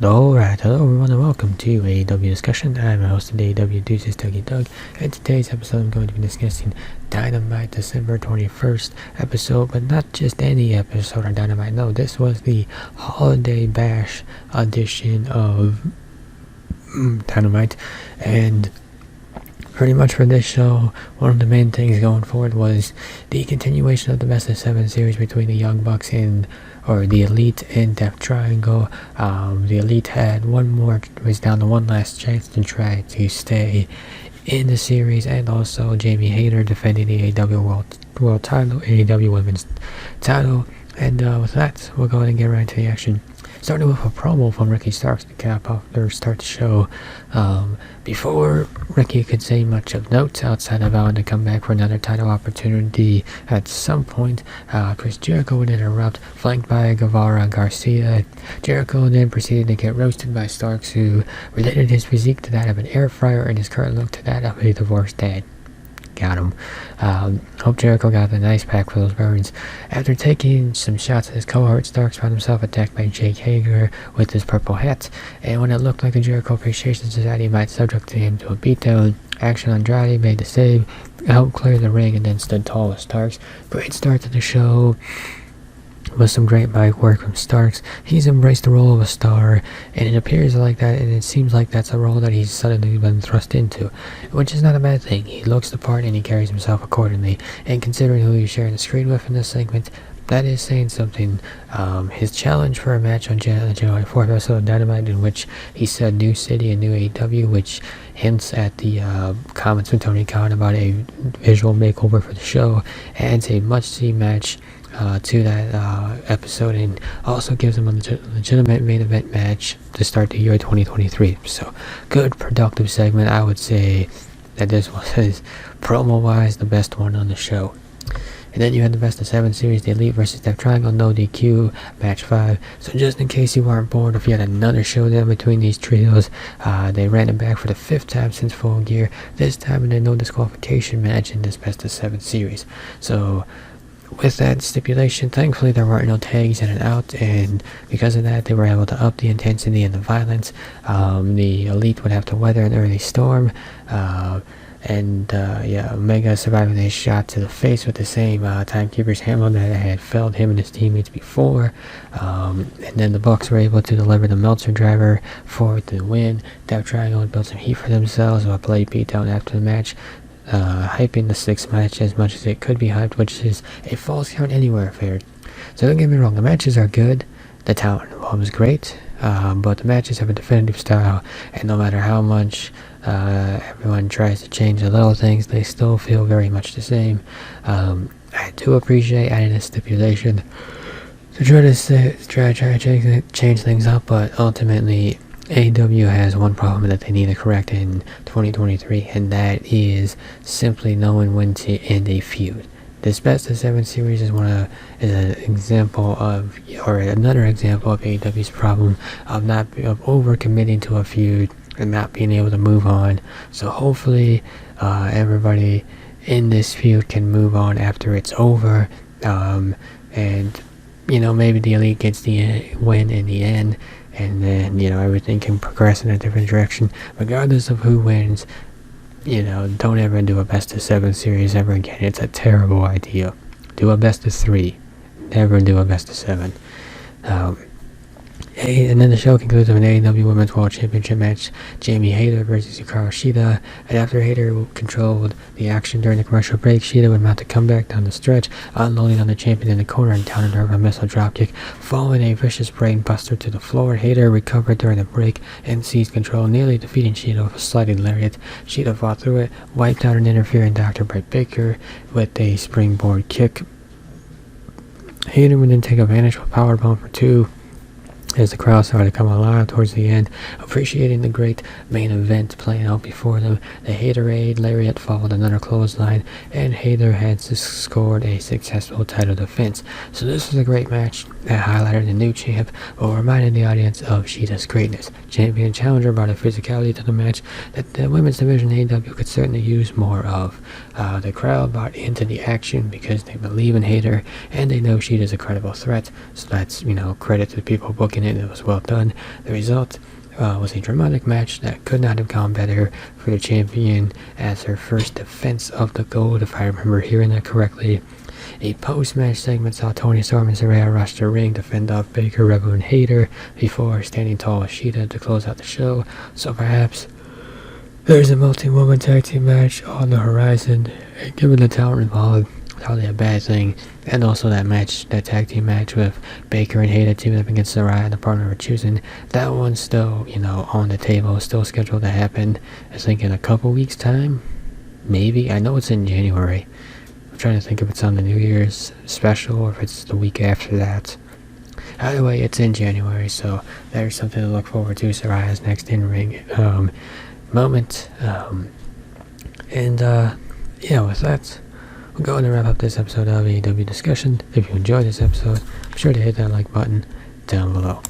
Alright, hello everyone and welcome to AEW Discussion. I'm your host of AEW Deuces, Doug, and today's episode I'm going to be discussing Dynamite December 21st episode, but not just any episode of Dynamite. No, this was the Holiday Bash edition of Dynamite, and pretty much for this show, one of the main things going forward was the continuation of the Best of 7 series between the Young Bucks or the Elite and Death Triangle. The Elite was down to one last chance to try to stay in the series, and also Jamie Hayter defending the AEW World Title, AEW Women's Title. And with that, we'll go ahead and get right into the action. Starting with a promo from Ricky Starks to cap off or start the show. Before Ricky could say much of note outside of vowing to come back for another title opportunity at some point, Chris Jericho would interrupt, flanked by Guevara and Garcia. Jericho then proceeded to get roasted by Starks, who related his physique to that of an air fryer and his current look to that of a divorced dad. Got him. Hope Jericho got the nice pack for those burns. After taking some shots at his cohort, Starks found himself attacked by Jake Hager with his purple hat, and when it looked like the Jericho Appreciation Society might subject him to a beatdown, Action Andrade made the save, helped clear the ring, and then stood tall with Starks. Great start to the show with some great mic work from Starks. He's embraced the role of a star, and it appears like that, and it seems like that's a role that he's suddenly been thrust into, which is not a bad thing. He looks the part and he carries himself accordingly, and considering who he's sharing the screen with in this segment, that is saying something. His challenge for a match on January 4th episode of Dynamite, in which he said New City and New AEW, which hints at the comments from Tony Khan about a visual makeover for the show, adds a must-see match to that episode, and also gives him a legitimate main event match to start the year 2023. So, good, productive segment. I would say that this was, promo-wise, the best one on the show. And then you had the Best of 7 series, the Elite versus Death Triangle, no DQ, match 5. So just in case you weren't bored, if you had another showdown between these trios, they ran it back for the 5th time since Full Gear, this time in a no disqualification match in this Best of 7 series. So with that stipulation, thankfully there weren't no tags in and out, and because of that they were able to up the intensity and the violence. The Elite would have to weather an early storm, Omega surviving a shot to the face with the same timekeeper's hammer that had felled him and his teammates before. And then the Bucks were able to deliver the Meltzer driver for the win. Death Triangle built some heat for themselves with a play beatdown after the match, hyping the 6th match as much as it could be hyped, which is a false count anywhere affair. So don't get me wrong, the matches are good, the talent was great, but the matches have a definitive style, and no matter how much everyone tries to change the little things, they still feel very much the same. I do appreciate adding a stipulation to try to change things up, but ultimately AEW has one problem that they need to correct in 2023, and that is simply knowing when to end a feud. This Best of 7 series is another example of AEW's problem of overcommitting to a feud and not being able to move on. So hopefully everybody in this feud can move on after it's over, and maybe the Elite gets the win in the end, and then everything can progress in a different direction. Regardless of who wins, don't ever do a Best of 7 series ever again. It's a terrible idea. Do a Best of 3. Never do a Best of 7. And then the show concludes with an AEW Women's World Championship match, Jamie Hayter versus Hikaru Shida. And after Hayter controlled the action during the commercial break, Shida would mount a comeback down the stretch, unloading on the champion in the corner and countered her with a missile dropkick, following a vicious brain buster to the floor. Hayter recovered during the break and seized control, nearly defeating Shida with a sliding lariat. Shida fought through it, wiped out an interfering Dr. Britt Baker with a springboard kick. Hayter would then take advantage with a powerbomb for 2, as the crowd started to come alive towards the end, appreciating the great main event playing out before them. The Haterade lariat followed another clothesline, and Hayter had scored a successful title defense. So this was a great match that highlighted the new champ, while reminding the audience of Shida's greatness. Champion and challenger brought a physicality to the match that the women's division AEW could certainly use more of. The crowd bought into the action because they believe in Hayter, and they know Shida's a credible threat. So that's, credit to the people booking in it. It was well done. The result was a dramatic match that could not have gone better for the champion as her first defense of the gold, if I remember hearing that correctly. A post-match segment saw Tony Storm and Saraya rush the ring to fend off Baker, Rebel, and Hayter before standing tall with Sheeta to close out the show. So perhaps there's a multi-woman tag team match on the horizon, and given the talent involved, probably a bad thing. And also that tag team match with Baker and Hayter teaming up against Saraya and the partner we're choosing, that one's still, on the table, still scheduled to happen, I think in a couple weeks' time, maybe. I know it's in January. I'm trying to think if it's on the New Year's special or if it's the week after that. Either way, it's in January, so there's something to look forward to. Saraya's next in-ring moment. With that, we're going to wrap up this episode of AEW Discussion. If you enjoyed this episode, be sure to hit that like button down below.